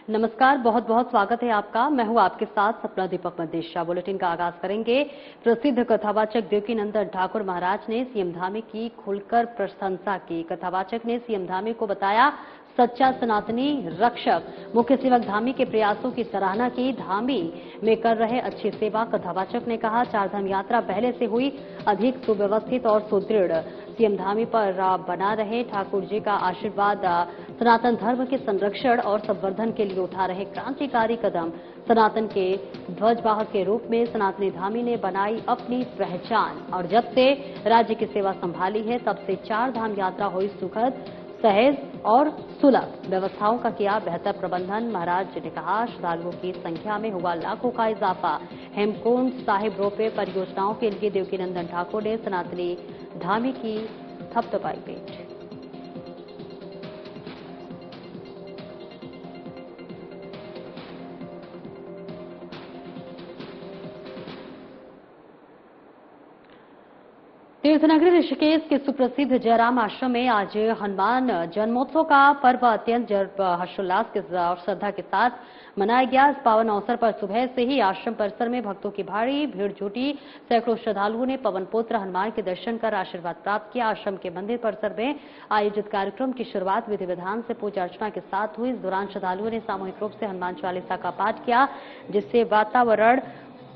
नमस्कार, बहुत बहुत स्वागत है आपका। मैं हूं आपके साथ सपना दीपक मदेशा। बुलेटिन का आगाज करेंगे। प्रसिद्ध कथावाचक देवकीनंदन ठाकुर महाराज ने सीएम धामी की खुलकर प्रशंसा की। कथावाचक ने सीएम धामी को बताया सच्चा सनातनी रक्षक। मुख्य सेवक धामी के प्रयासों की सराहना की। धामी में कर रहे अच्छी सेवा। कथावाचक ने कहा चारधाम यात्रा पहले से हुई अधिक सुव्यवस्थित और सुदृढ़। सीएम धामी पर बना रहे ठाकुर जी का आशीर्वाद। सनातन धर्म के संरक्षण और संवर्धन के लिए उठा रहे क्रांतिकारी कदम। सनातन के ध्वजवाहक के रूप में सनातनी धामी ने बनाई अपनी पहचान और जब से राज्य की सेवा संभाली है तब से चारधाम यात्रा हुई सुखद, सहज और सुलभ। व्यवस्थाओं का किया बेहतर प्रबंधन। महाराज ने कहा श्रद्धालुओं की संख्या में हुआ लाखों का इजाफा। हेमकुंड साहिब रोपवे परियोजनाओं के लिए देवकीनंदन ठाकुर ने सनातनी धामी की थपथपाई पेट। तीर्थनगरी ऋषिकेश के सुप्रसिद्ध जयराम आश्रम में आज हनुमान जन्मोत्सव का पर्व अत्यंत हर्षोल्लास के और श्रद्धा के साथ मनाया गया। इस पावन अवसर पर सुबह से ही आश्रम परिसर में भक्तों की भारी भीड़ जुटी। सैकड़ों श्रद्धालुओं ने पवन पुत्र हनुमान के दर्शन कर आशीर्वाद प्राप्त किया। आश्रम के मंदिर परिसर में आयोजित कार्यक्रम की शुरुआत विधि विधान से पूजा अर्चना के साथ हुई। इस दौरान श्रद्धालुओं ने सामूहिक रूप से हनुमान चालीसा का पाठ किया, जिससे वातावरण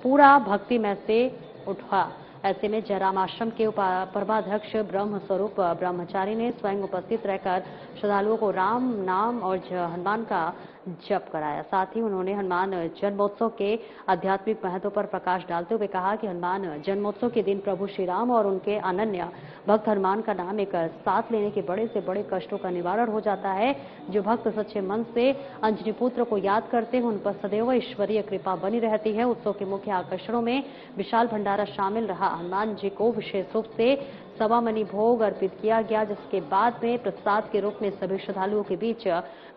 पूरा भक्तिमय से उठा। ऐसे में जयराम आश्रम के परमाध्यक्ष ब्रह्म स्वरूप ब्रह्मचारी ने स्वयं उपस्थित रहकर श्रद्धालुओं को राम नाम और हनुमान का जप कराया। साथ ही उन्होंने हनुमान जन्मोत्सव के आध्यात्मिक महत्व पर प्रकाश डालते हुए कहा कि हनुमान जन्मोत्सव के दिन प्रभु श्री राम और उनके अनन्य भक्त हनुमान का नाम एक साथ लेने के बड़े से बड़े कष्टों का निवारण हो जाता है। जो भक्त सच्चे मन से अंजनी पुत्र को याद करते हैं उन पर सदैव ईश्वरीय कृपा बनी रहती है। उत्सव के मुख्य आकर्षणों में विशाल भंडारा शामिल रहा। हनुमान जी को विशेष रूप से सवामनी भोग अर्पित किया गया, जिसके बाद में प्रसाद के रूप में सभी श्रद्धालुओं के बीच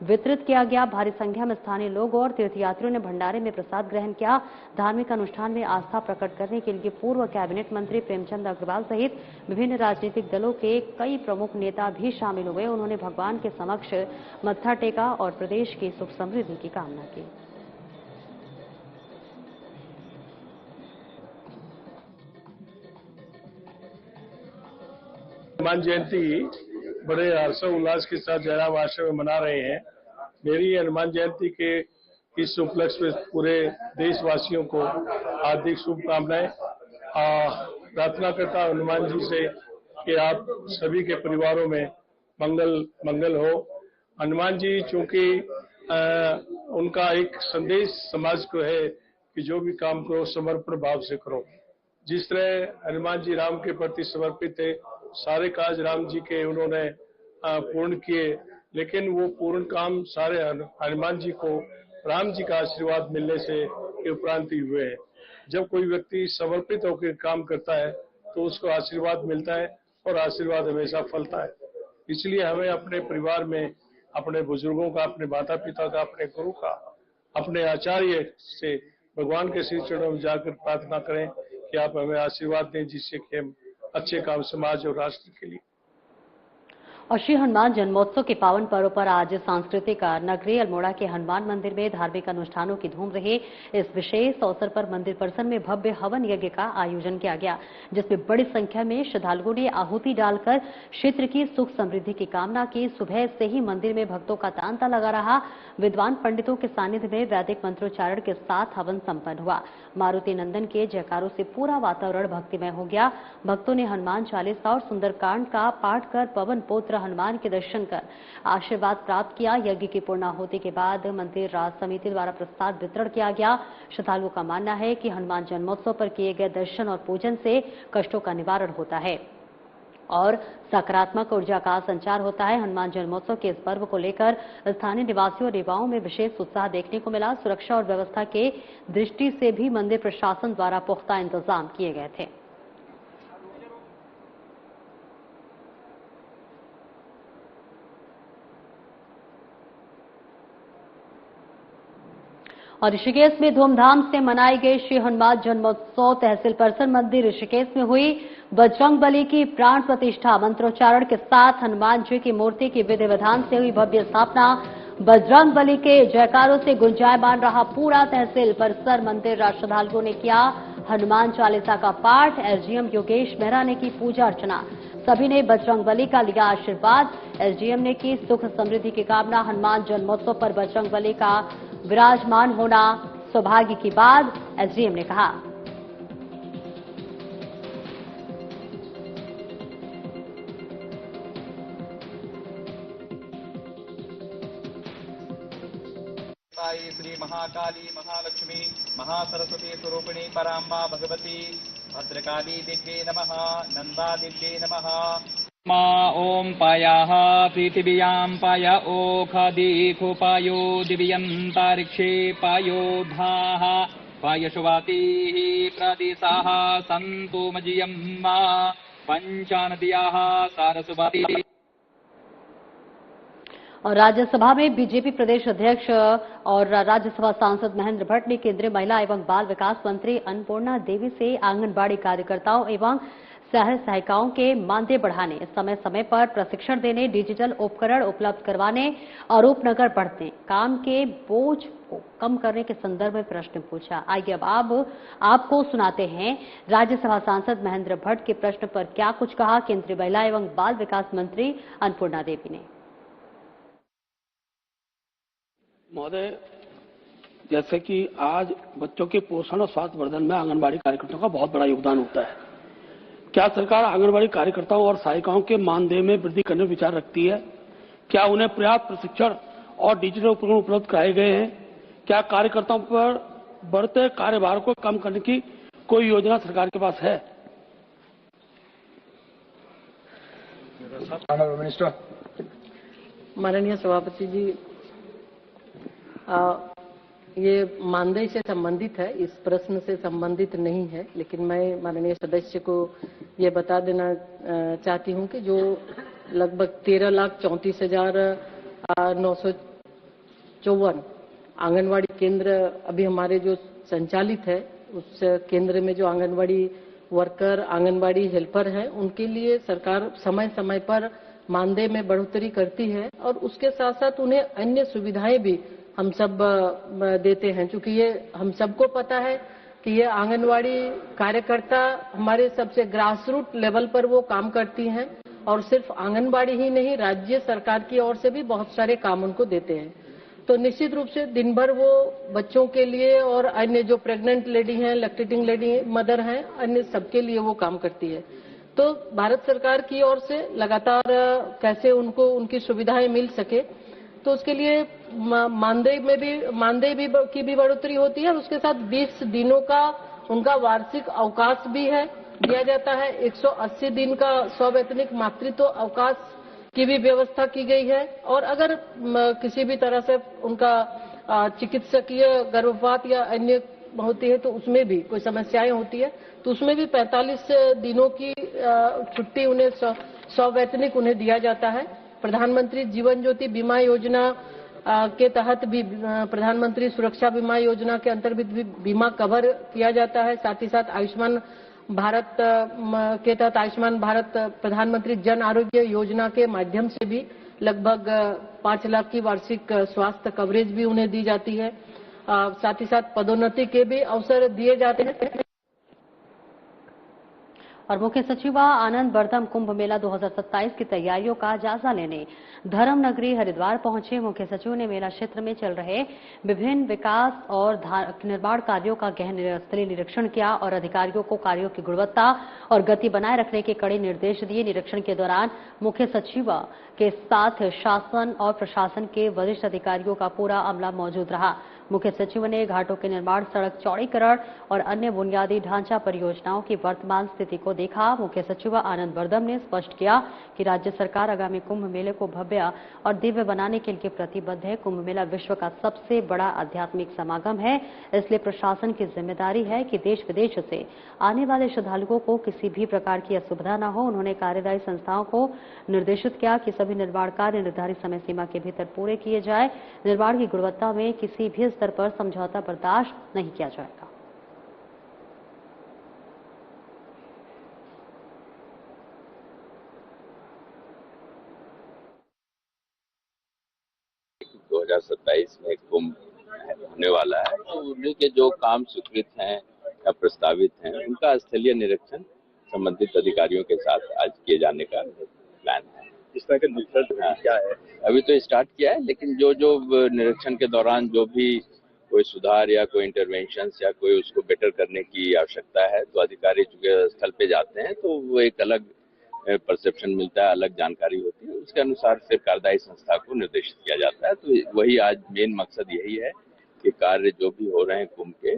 वितरित किया गया। भारी संख्या में स्थानीय लोगों और तीर्थयात्रियों ने भंडारे में प्रसाद ग्रहण किया। धार्मिक अनुष्ठान में आस्था प्रकट करने के लिए पूर्व कैबिनेट मंत्री प्रेमचंद अग्रवाल सहित विभिन्न राजनीतिक दलों के कई प्रमुख नेता भी शामिल हुए। उन्होंने भगवान के समक्ष मत्था टेका और प्रदेश की सुख समृद्धि की कामना की। हनुमान जयंती बड़े हर्षोल्लास के साथ जयराम आश्रम में मना रहे हैं। मेरी हनुमान जयंती के इस उपलक्ष्य में पूरे देशवासियों को हार्दिक शुभकामनाएं। प्रार्थना करता हूं हनुमान जी से कि आप सभी के परिवारों में मंगल हो। हनुमान जी चूंकि उनका एक संदेश समाज को है कि जो भी काम करो समर्पण भाव से करो। जिस तरह हनुमान जी राम के प्रति समर्पित थे, सारे काज राम जी के उन्होंने पूर्ण किए, लेकिन वो पूर्ण काम सारे हनुमान जी को राम जी का आशीर्वाद मिलने से उपरांत ही हुए हैं। जब कोई व्यक्ति समर्पित होकर काम करता है तो उसको आशीर्वाद मिलता है और आशीर्वाद हमेशा फलता है। इसलिए हमें अपने परिवार में अपने बुजुर्गों का, अपने माता पिता का, अपने गुरु का, अपने आचार्य से भगवान के श्री चरणों में जाकर प्रार्थना करें कि आप हमें आशीर्वाद दें, जिससे कि हम अच्छे काम समाज और राष्ट्र के लिए। और श्री हनुमान जन्मोत्सव के पावन पर्व पर आज सांस्कृतिक नगरी अल्मोड़ा के हनुमान मंदिर में धार्मिक अनुष्ठानों की धूम रही। इस विशेष अवसर पर मंदिर परिसर में भव्य हवन यज्ञ का आयोजन किया गया, जिसमें बड़ी संख्या में श्रद्धालुओं ने आहुति डालकर क्षेत्र की सुख समृद्धि की कामना की। सुबह से ही मंदिर में भक्तों का तांता लगा रहा। विद्वान पंडितों के सानिध्य में वैदिक मंत्रोच्चारण के साथ हवन संपन्न हुआ। मारुति नंदन के जयकारों से पूरा वातावरण भक्तिमय हो गया। भक्तों ने हनुमान चालीसा और सुंदरकांड का पाठ कर पवन पुत्र हनुमान के दर्शन कर आशीर्वाद प्राप्त किया। यज्ञ की पूर्णाहुति के बाद मंदिर राज समिति द्वारा प्रसाद वितरण किया गया। श्रद्धालुओं का मानना है कि हनुमान जन्मोत्सव पर किए गए दर्शन और पूजन से कष्टों का निवारण होता है और सकारात्मक ऊर्जा का संचार होता है। हनुमान जन्मोत्सव के इस पर्व को लेकर स्थानीय निवासियों और युवाओं में विशेष उत्साह देखने को मिला। सुरक्षा और व्यवस्था के दृष्टि से भी मंदिर प्रशासन द्वारा पुख्ता इंतजाम किए गए थे। और ऋषिकेश में धूमधाम से मनाई गई श्री हनुमान जन्मोत्सव तहसील परिसर मंदिर ऋषिकेश में हुई। बजरंगबली की प्राण प्रतिष्ठा मंत्रोच्चारण के साथ हनुमान जी की मूर्ति की विधि विधान से हुई भव्य स्थापना। बजरंग बली के जयकारों से गुंजायमान रहा पूरा तहसील परिसर। मंदिर श्रद्धालुओं ने किया हनुमान चालीसा का पाठ। एसडीएम योगेश मेहरा ने की पूजा अर्चना। सभी ने बजरंग बली का लिया आशीर्वाद। एसडीएम ने की सुख समृद्धि की कामना। हनुमान जन्मोत्सव पर बजरंग बली का विराजमान होना सौभाग्य की बात, एसडीएम ने कहा। श्री महाकाली महालक्ष्मी महासरस्वती स्वरूपिणी पराम्बा भगवती भद्रकाली दिव्ये नमः नंदा दिव्ये नमः। मा ओम पायाः पृथिव्यां पाय ओखदीखो पायो दिव्यंतरिक्षे पायो धाः पायशुवातीः प्रदिशाः सन्तु मजियं मा पंचानद्याः सारस्वती। और राज्यसभा में बीजेपी प्रदेश अध्यक्ष और राज्यसभा सांसद महेंद्र भट्ट ने केंद्रीय महिला एवं बाल विकास मंत्री अन्नपूर्णा देवी से आंगनबाड़ी कार्यकर्ताओं एवं सहायिकाओं के मानदेय बढ़ाने, समय समय पर प्रशिक्षण देने, डिजिटल उपकरण उपलब्ध करवाने और उपनगर बढ़ते काम के बोझ को कम करने के संदर्भ में प्रश्न पूछा। आइए अब आपको सुनाते हैं राज्यसभा सांसद महेंद्र भट्ट के प्रश्न पर क्या कुछ कहा केंद्रीय महिला एवं बाल विकास मंत्री अन्नपूर्णा देवी ने। महोदय, जैसे कि आज बच्चों के पोषण और स्वास्थ्य वर्धन में आंगनबाड़ी कार्यकर्ताओं का बहुत बड़ा योगदान होता है। क्या सरकार आंगनबाड़ी कार्यकर्ताओं और सहायिकाओं के मानदेय में वृद्धि करने पर विचार रखती है? क्या उन्हें पर्याप्त प्रशिक्षण और डिजिटल उपकरण उपलब्ध कराए गए हैं? क्या कार्यकर्ताओं पर बढ़ते कार्यभार को कम करने की कोई योजना सरकार के पास है? मिनिस्टर। माननीय सभापति जी, ये मानदेय से संबंधित है, इस प्रश्न से संबंधित नहीं है, लेकिन मैं माननीय सदस्य को ये बता देना चाहती हूँ कि जो लगभग 13,34,954 आंगनवाड़ी केंद्र अभी हमारे जो संचालित है, उस केंद्र में जो आंगनवाड़ी वर्कर, आंगनवाड़ी हेल्पर हैं, उनके लिए सरकार समय समय पर मानदेय में बढ़ोतरी करती है और उसके साथ साथ उन्हें अन्य सुविधाएं भी हम सब देते हैं। क्योंकि ये हम सबको पता है कि ये आंगनवाड़ी कार्यकर्ता हमारे सबसे ग्रास रूट लेवल पर वो काम करती हैं और सिर्फ आंगनवाड़ी ही नहीं, राज्य सरकार की ओर से भी बहुत सारे काम उनको देते हैं। तो निश्चित रूप से दिन भर वो बच्चों के लिए और अन्य जो प्रेग्नेंट लेडी हैं, लैक्टेटिंग लेडी मदर हैं, अन्य सबके लिए वो काम करती है। तो भारत सरकार की ओर से लगातार कैसे उनको उनकी सुविधाएं मिल सके, तो उसके लिए मानदेय की भी बढ़ोतरी होती है और उसके साथ 20 दिनों का उनका वार्षिक अवकाश भी है दिया जाता है। 180 दिन का सवैतनिक मातृत्व अवकाश की भी व्यवस्था की गई है और अगर किसी भी तरह से उनका चिकित्सकीय गर्भपात या अन्य होती है तो उसमें भी कोई समस्याएं होती है तो उसमें भी 45 दिनों की छुट्टी उन्हें सवैतनिक उन्हें दिया जाता है। प्रधानमंत्री जीवन ज्योति बीमा योजना के तहत भी प्रधानमंत्री सुरक्षा बीमा योजना के अंतर्गत भी बीमा कवर किया जाता है। साथ ही साथ आयुष्मान भारत के तहत आयुष्मान भारत प्रधानमंत्री जन आरोग्य योजना के माध्यम से भी लगभग 5 लाख की वार्षिक स्वास्थ्य कवरेज भी उन्हें दी जाती है। साथ ही साथ पदोन्नति के भी अवसर दिए जाते हैं। और मुख्य सचिव आनंद बर्दम कुंभ मेला 2027 की तैयारियों का जायजा लेने धर्म नगरी हरिद्वार पहुंचे। मुख्य सचिव ने मेला क्षेत्र में चल रहे विभिन्न विकास और निर्माण कार्यों का गहन स्थलीय निरीक्षण किया और अधिकारियों को कार्यों की गुणवत्ता और गति बनाए रखने के कड़े निर्देश दिए। निरीक्षण के दौरान मुख्य सचिव के साथ शासन और प्रशासन के वरिष्ठ अधिकारियों का पूरा अमला मौजूद रहा। मुख्य सचिव ने घाटों के निर्माण, सड़क चौड़ीकरण और अन्य बुनियादी ढांचा परियोजनाओं की वर्तमान स्थिति को देखा। मुख्य सचिव आनंद बर्दम ने स्पष्ट किया कि राज्य सरकार आगामी कुंभ मेले को भव्य और दिव्य बनाने के लिए प्रतिबद्ध है। कुंभ मेला विश्व का सबसे बड़ा आध्यात्मिक समागम है, इसलिए प्रशासन की जिम्मेदारी है कि देश विदेश से आने वाले श्रद्धालुओं को किसी भी प्रकार की असुविधा न हो। उन्होंने कार्यदायी संस्थाओं को निर्देशित किया कि सभी निर्माण कार्य निर्धारित समय सीमा के भीतर पूरे किए जाए। निर्माण की गुणवत्ता में किसी भी स्तर पर समझौता बर्दाश्त नहीं किया जाएगा। कुंभ होने वाला है, तो उन्हीं के जो काम स्वीकृत हैं या प्रस्तावित हैं उनका स्थलीय निरीक्षण संबंधित अधिकारियों के साथ आज किए जाने का प्लान है। इस तरह के निरीक्षण क्या है? अभी तो स्टार्ट किया है, लेकिन जो जो निरीक्षण के दौरान जो भी कोई सुधार या कोई इंटरवेंशन या कोई उसको बेटर करने की आवश्यकता है, तो अधिकारी चूंकि स्थल पे जाते हैं तो वो एक अलग परसेप्शन मिलता है, अलग जानकारी होती है, उसके अनुसार फिर कार्यदायी संस्था को निर्देशित किया जाता है। तो वही आज मेन मकसद यही है कि कार्य जो भी हो रहे हैं कुंभ के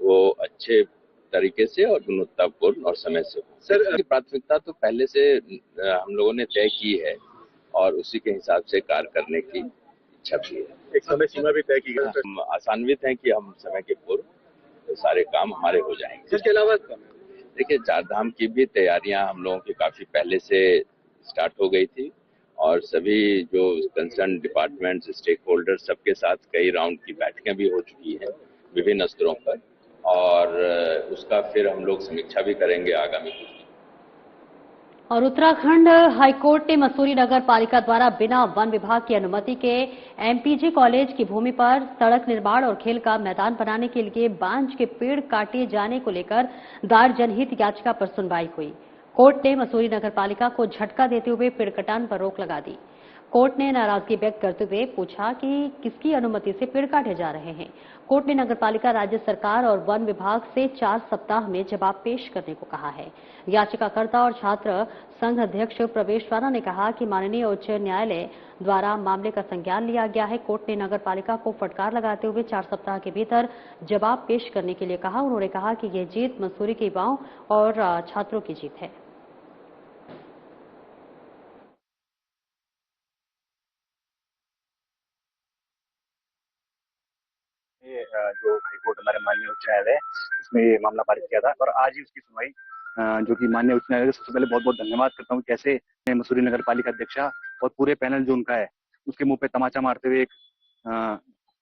वो अच्छे तरीके से और गुणवत्तापूर्ण और समय से हो। सर, प्राथमिकता तो पहले से हम लोगों ने तय की है और उसी के हिसाब से कार्य करने की इच्छा भी है। एक समय सीमा भी तय की गई है। हम आशान्वित हैं कि हम समय के पूर्व सारे काम हमारे हो जाएंगे। इसके अलावा देखिए, चारधाम की भी तैयारियां हम लोगों की काफी पहले से स्टार्ट हो गई थी और सभी जो कंसर्न डिपार्टमेंट्स, स्टेक होल्डर, सबके साथ कई राउंड की बैठकें भी हो चुकी हैं विभिन्न स्तरों पर, और उसका फिर हम लोग समीक्षा भी करेंगे आगामी कुछ दिन। और उत्तराखंड हाईकोर्ट ने मसूरी नगर पालिका द्वारा बिना वन विभाग की अनुमति के एमपीजी कॉलेज की भूमि पर सड़क निर्माण और खेल का मैदान बनाने के लिए बांज के पेड़ काटे जाने को लेकर दायर जनहित याचिका पर सुनवाई हुई। कोर्ट ने मसूरी नगर पालिका को झटका देते हुए पेड़ कटान पर रोक लगा दी। कोर्ट ने नाराजगी व्यक्त करते हुए पूछा कि किसकी अनुमति से पेड़ काटे जा रहे हैं। कोर्ट ने नगरपालिका, राज्य सरकार और वन विभाग से 4 सप्ताह में जवाब पेश करने को कहा है। याचिकाकर्ता और छात्र संघ अध्यक्ष प्रवेश राणा ने कहा कि माननीय उच्च न्यायालय द्वारा मामले का संज्ञान लिया गया है। कोर्ट ने नगरपालिका को फटकार लगाते हुए 4 सप्ताह के भीतर जवाब पेश करने के लिए कहा। उन्होंने कहा कि यह जीत मसूरी के युवाओं और छात्रों की जीत है। जो हाईकोर्ट हमारे माननीय उच्च न्यायालय इसमें ये मामला पारित किया था और आज ही उसकी सुनवाई जो कि माननीय उच्च न्यायालय, सबसे पहले बहुत बहुत धन्यवाद करता हूँ कैसे मसूरी नगर पालिका अध्यक्षा और पूरे पैनल जो उनका है उसके मुंह पे तमाचा मारते हुए एक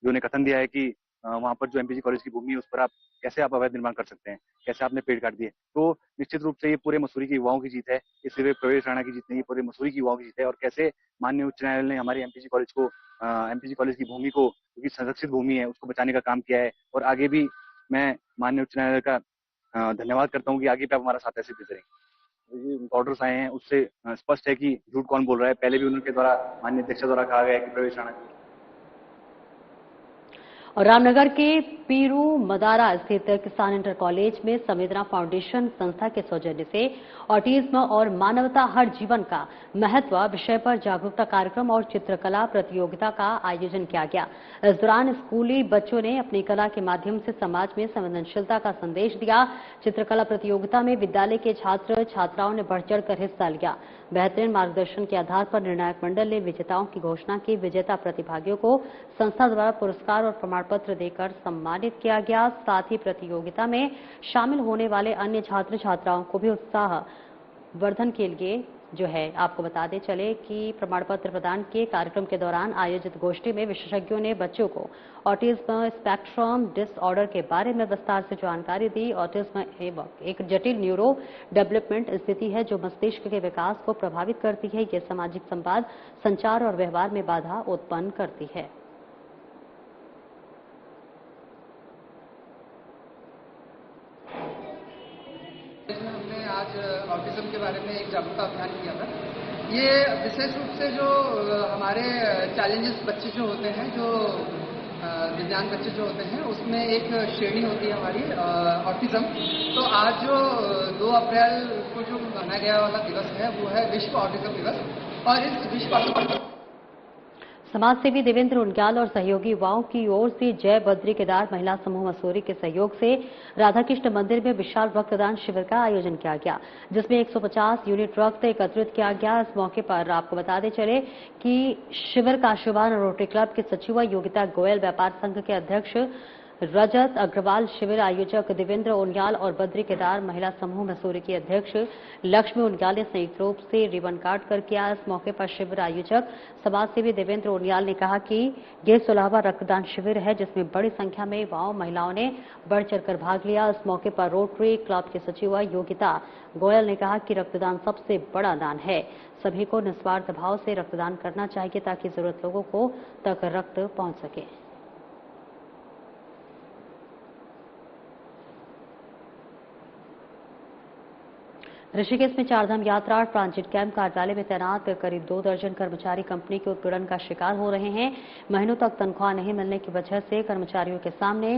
जो ने कथन दिया है कि वहां पर जो एमपीजी कॉलेज की भूमि है उस पर आप कैसे अवैध निर्माण कर सकते हैं, कैसे आपने पेड़ काट दिए। तो निश्चित रूप से ये पूरे मसूरी के युवाओं की जीत है, इस सिर्फ प्रवेश राणा की जीत नहीं, पूरे मसूरी के युवाओं की जीत है। और कैसे माननीय उच्च न्यायालय ने हमारे एमपीजी कॉलेज की भूमि को, क्योंकि संरक्षित भूमि है, उसको बचाने का काम किया है। और आगे भी मैं माननीय उच्च न्यायालय का धन्यवाद करता हूँ कि आगे भी आप हमारा साथ ऐसे देते रहेंगे। ऑर्डर्स आए हैं उससे स्पष्ट है कि झूठ कौन बोल रहा है। पहले भी उनके द्वारा माननीय अध्यक्ष द्वारा कहा गया है कि प्रवेश राणा। और रामनगर के पीरू मदारा स्थित किसान इंटर कॉलेज में संवेदना फाउंडेशन संस्था के सौजन्य से ऑटिज्म और मानवता हर जीवन का महत्व विषय पर जागरूकता कार्यक्रम और चित्रकला प्रतियोगिता का आयोजन किया गया। इस दौरान स्कूली बच्चों ने अपनी कला के माध्यम से समाज में संवेदनशीलता का संदेश दिया। चित्रकला प्रतियोगिता में विद्यालय के छात्र छात्राओं ने बढ़ चढ़कर हिस्सा लिया। बेहतरीन मार्गदर्शन के आधार पर निर्णायक मंडल ने विजेताओं की घोषणा की। विजेता प्रतिभागियों को संस्था द्वारा पुरस्कार और प्रमाण पत्र देकर सम्मानित किया गया। साथ ही प्रतियोगिता में शामिल होने वाले अन्य छात्र छात्राओं को भी उत्साह वर्धन के लिए जो है आपको बताते चले कि प्रमाण पत्र प्रदान के कार्यक्रम के दौरान आयोजित गोष्ठी में विशेषज्ञों ने बच्चों को ऑटिज्म स्पेक्ट्रम डिसऑर्डर के बारे में विस्तार से जानकारी दी। ऑटिज्म एक जटिल न्यूरो डेवलपमेंट स्थिति है जो मस्तिष्क के विकास को प्रभावित करती है। ये सामाजिक संवाद, संचार और व्यवहार में बाधा उत्पन्न करती है। हमने आज ऑटिज्म के बारे में एक जागरूकता अभियान किया था। ये विशेष रूप से जो हमारे चैलेंजेस बच्चे जो होते हैं, जो दिव्यांग बच्चे जो होते हैं, उसमें एक श्रेणी होती है हमारी ऑटिज्म। तो आज जो 2 अप्रैल को जो मनाया गया वाला दिवस है वो है विश्व ऑटिज्म दिवस। और इस विश्व समाज सेवी देवेंद्र उनग्याल और सहयोगी युवाओं की ओर से जय बद्री केदार महिला समूह मसूरी के सहयोग से राधाकृष्ण मंदिर में विशाल रक्तदान शिविर का आयोजन किया गया, जिसमें 150 यूनिट रक्त एकत्रित किया गया। इस मौके पर आपको बताते चले कि शिविर का शुभारंभ रोटरी क्लब के सचिव योगिता गोयल, व्यापार संघ के अध्यक्ष रजत अग्रवाल, शिविर आयोजक देवेंद्र उनग्याल और बद्री केदार महिला समूह मसूरी की अध्यक्ष लक्ष्मी उनग्याल ने संयुक्त रूप से रिबन काट कर किया। इस मौके पर शिविर आयोजक समाज सेवी देवेंद्र उनग्याल ने कहा कि यह 16वां रक्तदान शिविर है जिसमें बड़ी संख्या में युवाओं महिलाओं ने बढ़ चढ़कर भाग लिया। इस मौके पर रोटरी क्लब के सचिव योगिता गोयल ने कहा कि रक्तदान सबसे बड़ा दान है। सभी को निस्वार्थ भाव से रक्तदान करना चाहिए ताकि जरूरत लोगों को तक रक्त पहुंच सके। ऋषिकेश में चारधाम यात्रा ट्रांजिट कैंप कार्यालय में तैनात करीब 2 दर्जन कर्मचारी कंपनी के उत्पीड़न का शिकार हो रहे हैं। महीनों तक तनख्वाह नहीं मिलने की वजह से कर्मचारियों के सामने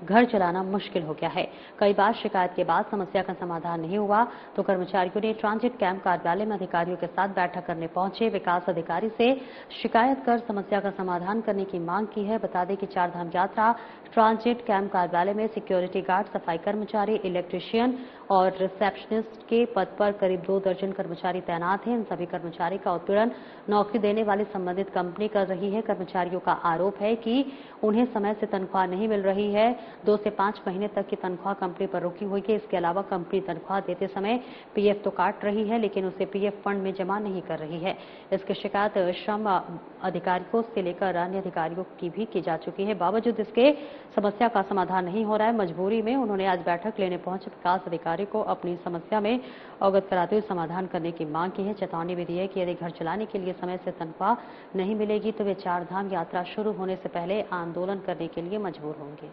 घर चलाना मुश्किल हो गया है। कई बार शिकायत के बाद समस्या का समाधान नहीं हुआ तो कर्मचारियों ने ट्रांजिट कैंप कार्यालय में अधिकारियों के साथ बैठक करने पहुंचे विकास अधिकारी से शिकायत कर समस्या का समाधान करने की मांग की है। बता दें कि चारधाम यात्रा ट्रांजिट कैंप कार्यालय में सिक्योरिटी गार्ड, सफाई कर्मचारी, इलेक्ट्रीशियन और रिसेप्शनिस्ट के पद पर करीब 2 दर्जन कर्मचारी तैनात हैं। इन सभी कर्मचारी का उत्पीड़न नौकरी देने वाली संबंधित कंपनी कर रही है। कर्मचारियों का आरोप है कि उन्हें समय से तनख्वाह नहीं मिल रही है। 2 से 5 महीने तक की तनख्वाह कंपनी पर रुकी हुई है। इसके अलावा कंपनी तनख्वाह देते समय पीएफ तो काट रही है लेकिन उसे पीएफ फंड में जमा नहीं कर रही है। इसकी शिकायत श्रम अधिकारियों से लेकर अन्य अधिकारियों की भी की जा चुकी है। बावजूद इसके समस्या का समाधान नहीं हो रहा है। मजबूरी में उन्होंने आज बैठक लेने पहुंचे विकास अधिकारी को अपनी समस्या में अवगत कराते हुए समाधान करने की मांग की है। चेतावनी भी दी है कि यदि घर चलाने के लिए समय से तनख्वाह नहीं मिलेगी तो वे चारधाम यात्रा शुरू होने से पहले आंदोलन करने के लिए मजबूर होंगे।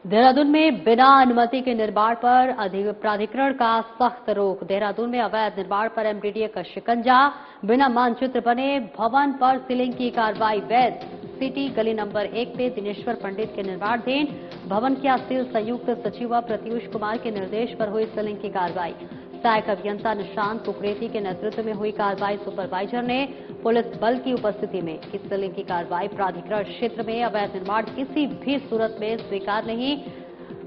देहरादून में बिना अनुमति के निर्माण पर प्राधिकरण का सख्त रोक। देहरादून में अवैध निर्माण पर एमडीडीए का शिकंजा। बिना मानचित्र बने भवन पर सीलिंग की कार्रवाई वैध। सिटी गली नंबर 1 पे दिनेश्वर पंडित के निर्माणाधीन भवन की सील संयुक्त सचिव प्रत्युष कुमार के निर्देश पर हुई सीलिंग की कार्रवाई। सहायक अभियंता निशांत कुकरेती के नेतृत्व में हुई कार्रवाई। सुपरवाइजर ने पुलिस बल की उपस्थिति में की सीलिंग की कार्रवाई। प्राधिकरण क्षेत्र में अवैध निर्माण किसी भी सूरत में स्वीकार नहीं।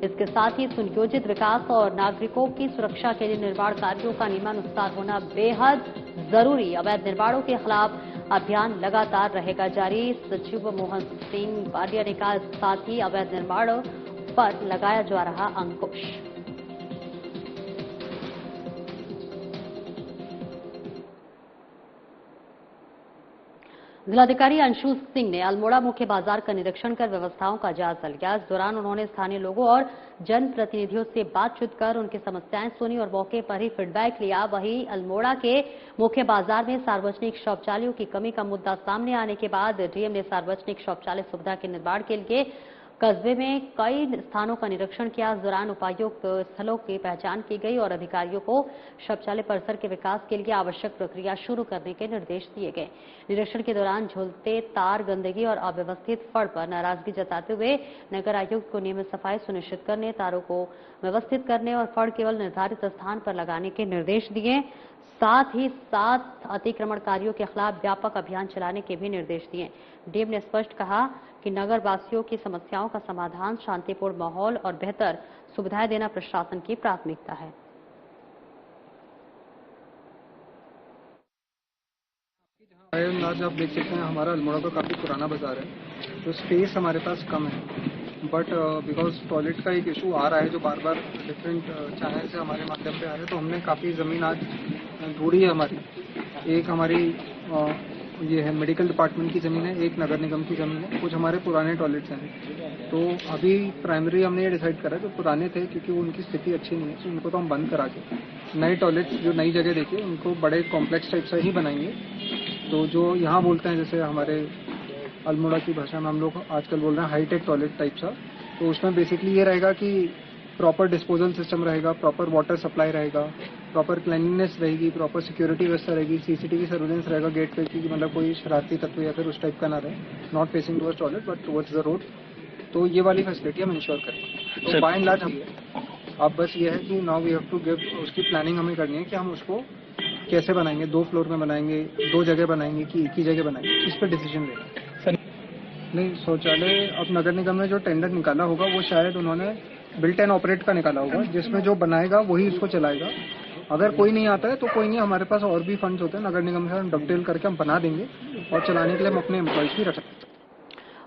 इसके साथ ही सुनियोजित विकास और नागरिकों की सुरक्षा के लिए निर्माण कार्यों का नियमानुसार होना बेहद जरूरी। अवैध निर्माणों के खिलाफ अभियान लगातार रहेगा जारी। सचिव मोहन सिंह बालिया ने कहा। साथ ही अवैध निर्माणों पर लगाया जा रहा अंकुश। जिलाधिकारी अंशु सिंह ने अल्मोड़ा मुख्य बाजार का निरीक्षण कर व्यवस्थाओं का जायजा लिया। इस दौरान उन्होंने स्थानीय लोगों और जनप्रतिनिधियों से बातचीत कर उनकी समस्याएं सुनी और मौके पर ही फीडबैक लिया। वहीं अल्मोड़ा के मुख्य बाजार में सार्वजनिक शौचालयों की कमी का मुद्दा सामने आने के बाद डीएम ने सार्वजनिक शौचालय सुविधा के निर्माण के लिए कस्बे में कई स्थानों का निरीक्षण किया। इस दौरान उपायुक्त स्थलों की पहचान की गई और अधिकारियों को शौचालय परिसर के विकास के लिए आवश्यक प्रक्रिया शुरू करने के निर्देश दिए गए। निरीक्षण के दौरान झूलते तार, गंदगी और अव्यवस्थित फड़ पर नाराजगी जताते हुए नगर आयुक्त को नियमित सफाई सुनिश्चित करने, तारों को व्यवस्थित करने और फड़ केवल निर्धारित स्थान पर लगाने के निर्देश दिए। साथ ही 7 अतिक्रमणकारियों के खिलाफ व्यापक अभियान चलाने के भी निर्देश दिए। डीएम ने स्पष्ट कहा कि नगर वासियों की समस्याओं का समाधान, शांतिपूर्ण माहौल और बेहतर सुविधाएं देना प्रशासन की प्राथमिकता है। आज आप देख सकते हैं हमारा अल्मोड़ा का काफ़ी पुराना बाजार है तो स्पेस हमारे पास कम है। बट बिकॉज टॉयलेट का एक इशू आ रहा है जो बार बार डिफरेंट चैनल से हमारे माध्यम पे आ रहे हैं तो हमने काफ़ी ज़मीन आज ढूंढी है हमारी। एक हमारी ये है मेडिकल डिपार्टमेंट की ज़मीन है, एक नगर निगम की ज़मीन है, कुछ हमारे पुराने टॉयलेट्स हैं। तो अभी प्राइमरी हमने ये डिसाइड करा जो पुराने थे क्योंकि उनकी स्थिति अच्छी नहीं है तो उनको तो हम बंद करा के नए टॉयलेट्स जो नई जगह देखिए उनको बड़े कॉम्प्लेक्स टाइप से ही बनाएंगे। तो जो यहाँ बोलते हैं जैसे हमारे अल्मोड़ा की भाषा में हम लोग आजकल बोल रहे हैं हाईटेक टॉयलेट टाइप सा, तो उसमें बेसिकली ये रहेगा कि प्रॉपर डिस्पोजल सिस्टम रहेगा, प्रॉपर वाटर सप्लाई रहेगा, प्रॉपर क्लीनलीनेस रहेगी, प्रॉपर सिक्योरिटी व्यवस्था रहेगी, सीसीटीवी सर्विलेंस रहेगा गेट पे की मतलब कोई शरारती तत्व या फिर उस टाइप का ना रहे, not facing towards toilet but towards the road. तो ये वाली फैसिलिटी हम इंश्योर करेंगे। तो बाय एंड लार्ज हम अब बस ये है कि now we have to give, उसकी प्लानिंग हमें करनी है कि हम उसको कैसे बनाएंगे, 2 फ्लोर में बनाएंगे, 2 जगह बनाएंगे कि एक ही जगह बनाएंगे, इस पर डिसीजन लेंगे। नहीं, शौचालय अब नगर निगम ने जो टेंडर निकाला होगा वो शायद उन्होंने बिल्ट एंड ऑपरेट का निकाला होगा जिसमें जो बनाएगा वही उसको चलाएगा। अगर कोई नहीं आता है तो कोई नहीं, हमारे पास और भी फंड्स होते हैं नगर निगम से, हम डबडेल करके हम बना देंगे और चलाने के लिए हम अपने एम्प्लॉइज भी रख सकते हैं।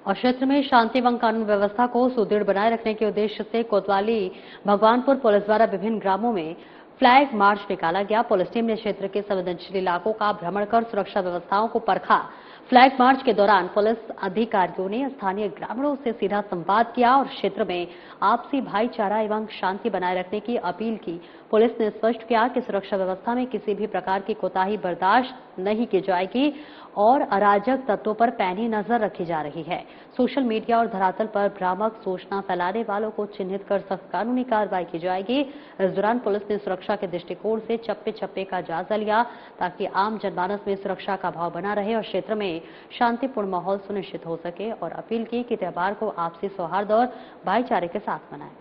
और क्षेत्र में शांति एवं कानून व्यवस्था को सुदृढ़ बनाए रखने के उद्देश्य से कोतवाली भगवानपुर पुलिस द्वारा विभिन्न ग्रामों में फ्लैग मार्च निकाला गया। पुलिस टीम ने क्षेत्र के संवेदनशील इलाकों का भ्रमण कर सुरक्षा व्यवस्थाओं को परखा। फ्लैग मार्च के दौरान पुलिस अधिकारियों ने स्थानीय ग्रामीणों से सीधा संवाद किया और क्षेत्र में आपसी भाईचारा एवं शांति बनाए रखने की अपील की। पुलिस ने स्पष्ट किया कि सुरक्षा व्यवस्था में किसी भी प्रकार की कोताही बर्दाश्त नहीं की जाएगी और अराजक तत्वों पर पैनी नजर रखी जा रही है। सोशल मीडिया और धरातल पर भ्रामक सूचना फैलाने वालों को चिन्हित कर सख्त कानूनी कार्रवाई की जाएगी। इस दौरान पुलिस ने सुरक्षा के दृष्टिकोण से चप्पे चप्पे का जायजा लिया ताकि आम जनमानस में सुरक्षा का भाव बना रहे और क्षेत्र में शांतिपूर्ण माहौल सुनिश्चित हो सके, और अपील की कि त्योहार को आपसी सौहार्द और भाईचारे के साथ मनाएं।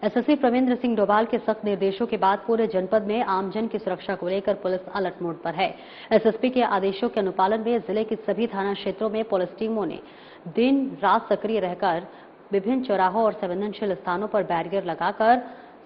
एसएसपी प्रवींद्र सिंह डोभाल के सख्त निर्देशों के बाद पूरे जनपद में आमजन की सुरक्षा को लेकर पुलिस अलर्ट मोड पर है। एसएसपी के आदेशों के अनुपालन में जिले के सभी थाना क्षेत्रों में पुलिस टीमों ने दिन रात सक्रिय रहकर विभिन्न चौराहों और संवेदनशील स्थानों पर बैरियर लगाकर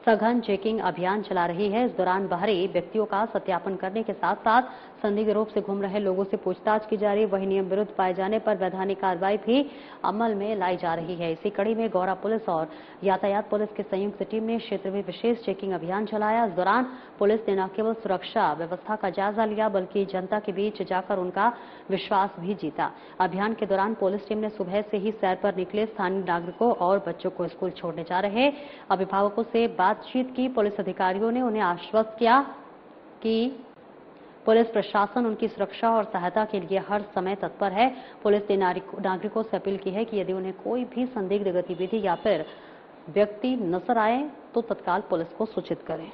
सघन चेकिंग अभियान चला रही है। इस दौरान बाहरी व्यक्तियों का सत्यापन करने के साथ साथ संदिग्ध रूप से घूम रहे लोगों से पूछताछ की जा रही है। वहीं नियम विरुद्ध पाए जाने पर वैधानिक कार्रवाई भी अमल में लाई जा रही है। इसी कड़ी में गौरा पुलिस और यातायात पुलिस की संयुक्त टीम ने क्षेत्र में विशेष चेकिंग अभियान चलाया। इस दौरान पुलिस ने न केवल सुरक्षा व्यवस्था का जायजा लिया बल्कि जनता के बीच जाकर उनका विश्वास भी जीता। अभियान के दौरान पुलिस टीम ने सुबह से ही सैर पर निकले स्थानीय नागरिकों और बच्चों को स्कूल छोड़ने जा रहे अभिभावकों से बातचीत की। पुलिस अधिकारियों ने उन्हें आश्वस्त किया कि पुलिस प्रशासन उनकी सुरक्षा और सहायता के लिए हर समय तत्पर है। पुलिस ने नागरिकों से अपील की है कि यदि उन्हें कोई भी संदिग्ध गतिविधि या फिर व्यक्ति नजर आए तो तत्काल पुलिस को सूचित करें।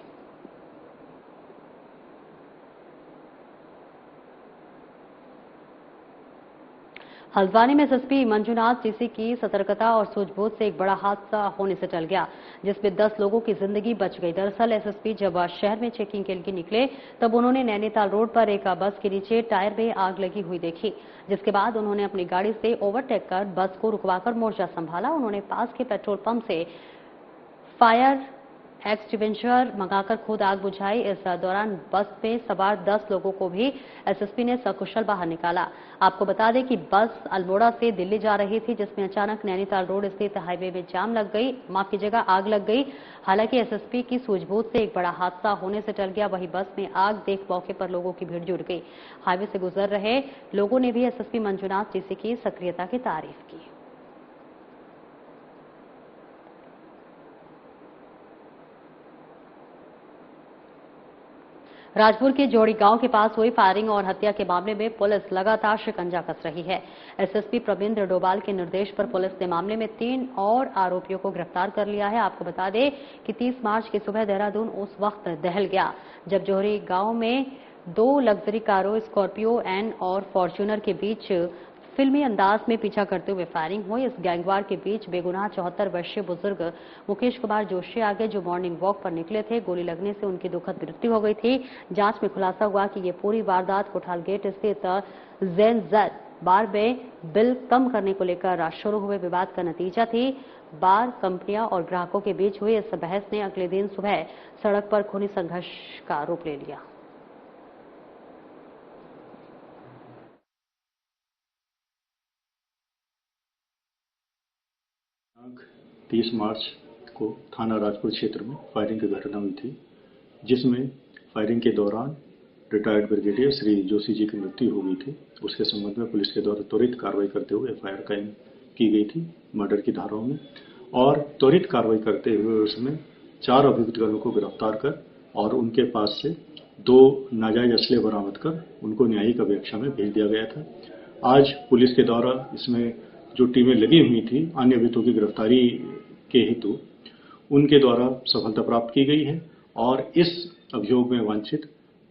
हल्द्वानी में एसएसपी मंजुनाथ टीसी की सतर्कता और सूझबूझ से एक बड़ा हादसा होने से टल गया, जिसमें 10 लोगों की जिंदगी बच गई। दरअसल एसएसपी जब शहर में चेकिंग के लिए निकले तब उन्होंने नैनीताल रोड पर एक बस के नीचे टायर में आग लगी हुई देखी, जिसके बाद उन्होंने अपनी गाड़ी से ओवरटेक कर बस को रुकवाकर मोर्चा संभाला। उन्होंने पास के पेट्रोल पंप से फायर एक्सटिंग्विशर मंगाकर खुद आग बुझाई। इस दौरान बस में सवार 10 लोगों को भी एसएसपी ने सकुशल बाहर निकाला। आपको बता दें कि बस अल्मोड़ा से दिल्ली जा रही थी, जिसमें अचानक नैनीताल रोड स्थित हाईवे में आग लग गई। हालांकि एसएसपी की सूझबूझ से एक बड़ा हादसा होने से टल गया। वहीं बस में आग देख मौके पर लोगों की भीड़ जुट गई। हाईवे से गुजर रहे लोगों ने भी एसएसपी मंजुनाथ टीसी की सक्रियता की तारीफ की। राजपुर के जोड़ी गांव के पास हुई फायरिंग और हत्या के मामले में पुलिस लगातार शिकंजा कस रही है। एसएसपी प्रवींद्र डोभाल के निर्देश पर पुलिस ने मामले में 3 और आरोपियों को गिरफ्तार कर लिया है। आपको बता दें कि 30 मार्च की सुबह देहरादून उस वक्त दहल गया जब जोड़ी गांव में 2 लग्जरी कारों स्कॉर्पियो एन और फॉर्च्यूनर के बीच फिल्मी अंदाज में पीछा करते हुए फायरिंग हुई। इस गैंगवार के बीच बेगुनाह 74 वर्षीय बुजुर्ग मुकेश कुमार जोशी आगे जो मॉर्निंग वॉक पर निकले थे, गोली लगने से उनकी दुखद मृत्यु हो गई थी। जांच में खुलासा हुआ कि ये पूरी वारदात कोठाल गेट स्थित ज़ेन-ज़ेड बार में बिल कम करने को लेकर शुरू हुए विवाद का नतीजा थी। बार कंपनियां और ग्राहकों के बीच हुई इस बहस ने अगले दिन सुबह सड़क पर खूनी संघर्ष का रूप ले लिया। 30 मार्च को थाना राजपुर क्षेत्र में फायरिंग की घटना हुई थी, जिसमें फायरिंग के दौरान रिटायर्ड ब्रिगेडियर श्री जोशी जी की मृत्यु हो गई थी। उसके संबंध में पुलिस के द्वारा त्वरित कार्रवाई करते हुए एफआईआर कायम की गई थी मर्डर की धाराओं में, और त्वरित कार्रवाई करते हुए उसमें 4 अभियुक्तगणों को गिरफ्तार कर और उनके पास से 2 नाजायज असले बरामद कर उनको न्यायिक अभिरक्षा में भेज दिया गया था। आज पुलिस के द्वारा इसमें जो टीमें लगी हुई थी अन्य अभियुक्तों की गिरफ्तारी के हेतु, उनके द्वारा सफलता प्राप्त की गई है और इस अभियोग में वांछित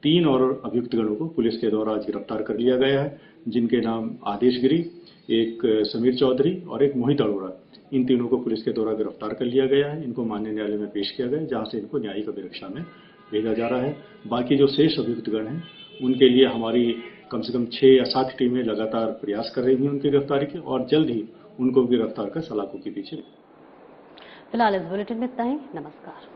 3 और अभियुक्तगणों को पुलिस के द्वारा आज गिरफ्तार कर लिया गया है, जिनके नाम आदेश गिरी, एक समीर चौधरी और एक मोहित अरोड़ा। इन तीनों को पुलिस के द्वारा गिरफ्तार कर लिया गया है। इनको माननीय न्यायालय में पेश किया गया, जहां से इनको न्यायिक अभिरक्षा में भेजा जा रहा है। बाकी जो शेष अभियुक्तगण हैं उनके लिए हमारी कम से कम 6 या 7 टीमें लगातार प्रयास कर रही हैं उनकी गिरफ्तारी के, और जल्द ही उनको गिरफ्तार कर सलाखों के पीछे। फिलहाल इस बुलेटिन में इतना ही। नमस्कार।